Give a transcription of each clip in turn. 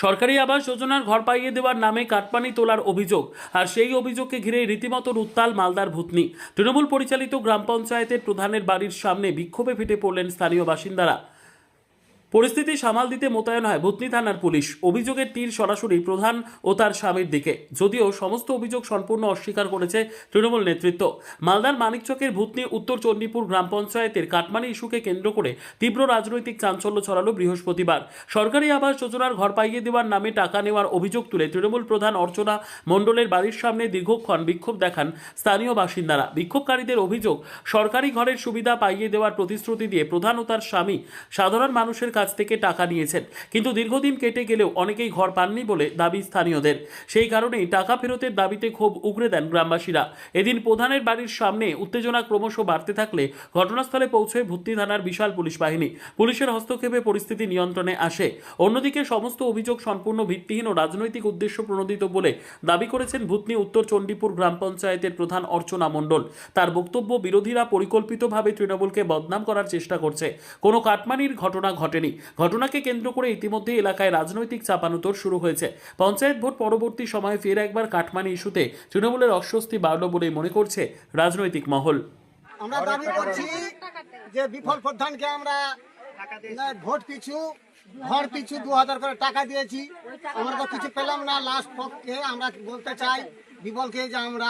সরকারি আবাস যোজনার ঘর পাইয়ে দেওয়ার নামে কাটমানি তোলার অভিযোগ, আর সেই অভিযোগকে ঘিরে রীতিমতো উত্তাল মালদার ভূতনি। তৃণমূল পরিচালিত গ্রাম পঞ্চায়েতের প্রধানের বাড়ির সামনে বিক্ষোভে ফেটে পড়লেন স্থানীয় বাসিন্দারা। পরিস্থিতি সামাল দিতে মোতায়েন হয় ভূতনি থানার পুলিশ। অভিযোগের তীর সরাসরি প্রধান ও তার স্বামীর দিকে, যদিও সমস্ত অভিযোগ সম্পূর্ণ অস্বীকার করেছে তৃণমূল নেতৃত্ব। মালদার মানিকচকের ভূতনি উত্তর চণ্ডীপুর গ্রাম পঞ্চায়েতের কাটমানি ইস্যুকে কেন্দ্র করে তীব্র রাজনৈতিক চাঞ্চল্য ছড়ালো বৃহস্পতিবার। সরকারি আবাস যোজনার ঘর পাইয়ে দেওয়ার নামে টাকা নেওয়ার অভিযোগ তুলে তৃণমূল প্রধান অর্চনা মণ্ডলের বাড়ির সামনে দীর্ঘক্ষণ বিক্ষোভ দেখান স্থানীয় বাসিন্দারা। বিক্ষোভকারীদের অভিযোগ, সরকারি ঘরের সুবিধা পাইয়ে দেওয়ার প্রতিশ্রুতি দিয়ে প্রধান ও তার স্বামী সাধারণ মানুষের কাছ থেকে টাকা নিয়েছেন, কিন্তু দীর্ঘদিন কেটে গেলেও অনেকেই ঘর পাননি বলে দাবি স্থানীয়দের। সেই কারণেই টাকা ফেরতের দাবিতে ক্ষোভ উগরে দেন গ্রামবাসীরা। এদিন প্রধানের বাড়ির সামনে উত্তেজনা ক্রমশ বাড়তে থাকলে ঘটনাস্থলে পৌঁছয় ভূতনি থানার বিশাল পুলিশ বাহিনী। পুলিশের হস্তক্ষেপে পরিস্থিতি নিয়ন্ত্রণে আসে। অন্যদিকে সমস্ত অভিযোগ সম্পূর্ণ ভিত্তিহীন ও রাজনৈতিক উদ্দেশ্য প্রণোদিত বলে দাবি করেছেন ভূতনি উত্তর চণ্ডীপুর গ্রাম পঞ্চায়েতের প্রধান অর্চনা মণ্ডল। তার বক্তব্য, বিরোধীরা পরিকল্পিতভাবে তৃণমূলকে বদনাম করার চেষ্টা করছে। কোনো কাটমানির ঘটনা ঘটেনি। ঘটনাকে কেন্দ্র করে ইতিমধ্যে এলাকায় রাজনৈতিক চাপানুতোর শুরু হয়েছে। পঞ্চায়েত ভোট পরবর্তী সময়ে ফের একবার কাটমানি ইস্যুতে তৃণমূলের অস্বস্তি বাড়ল বলেই মনে করছে রাজনৈতিক মহল। আমরা দাবি করছি যে বিফল প্রধানকে আমরা ভোট পিছু ঘর পিছু 2000 করে টাকা দিয়েছি, আমরা তো কিছু পেলাম না। লাস্ট পক্ষে আমরা বলতে চাই বিফলকে যে আমরা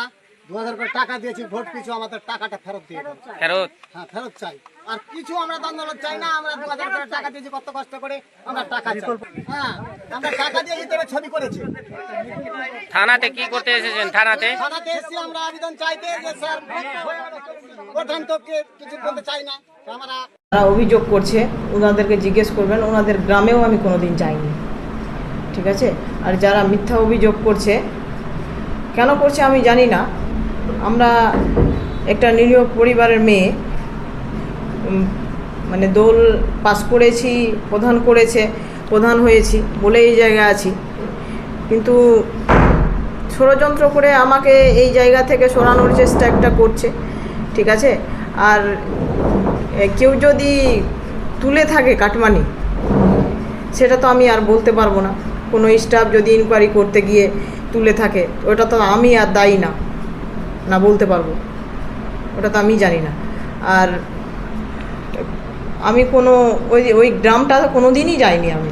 2000 করে টাকা দিয়েছি, ভোট পিছু আমাদের টাকাটা ফেরত দিয়ে দেন। ফেরত চাই। আর কিছু আমরা আন্দোলন চাই না। আমরা 2000 করে টাকা দিয়েছি, কত কষ্ট করে আমরা টাকা চাই। হ্যাঁ, আমরা টাকা দিয়ে তবে ছবি করেছি। থানাতে কি করতে এসেছেন? থানাতে এসেছি আমরা আবেদন চাইতে যে স্যার প্রধান তো কিছু বলতে চাই না। আমরা অভিযোগ করছে, ওনাদেরকে জিজ্ঞেস করবেন। ওনাদের গ্রামেও আমি কোনোদিন যাইনি, ঠিক আছে? আর যারা মিথ্যা অভিযোগ করছে, কেন করছে আমি জানি না। আমরা একটা নিরীহ পরিবারের মেয়ে, মানে দোল পাস করেছি, প্রধান হয়েছি বলে এই জায়গায় আছি, কিন্তু ষড়যন্ত্র করে আমাকে এই জায়গা থেকে সরানোর চেষ্টা একটা করছে, ঠিক আছে? আর কেউ যদি তুলে থাকে কাটমানি, সেটা তো আমি আর বলতে পারবো না। কোনো স্টাফ যদি ইনকোয়ারি করতে গিয়ে তুলে থাকে, ওটা তো আমি আর দায়ী না বলতে পারবো, ওটা তো আমি জানি না। আর আমি কোনো ওই গ্রামটা কোনো দিনই যাইনি আমি।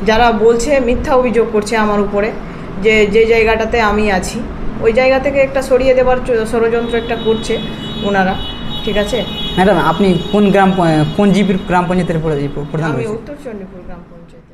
যারা বলছে, মিথ্যা অভিযোগ করছে আমার উপরে, যে জায়গাটাতে আমি আছি ওই জায়গা থেকে একটা সরিয়ে দেওয়ার ষড়যন্ত্র একটা করছে ওনারা, ঠিক আছে? ম্যাডাম, আপনি কোন জিপির গ্রাম পঞ্চায়েতের প্রধান? আমি উত্তর চণ্ডীপুর গ্রাম পঞ্চায়েত।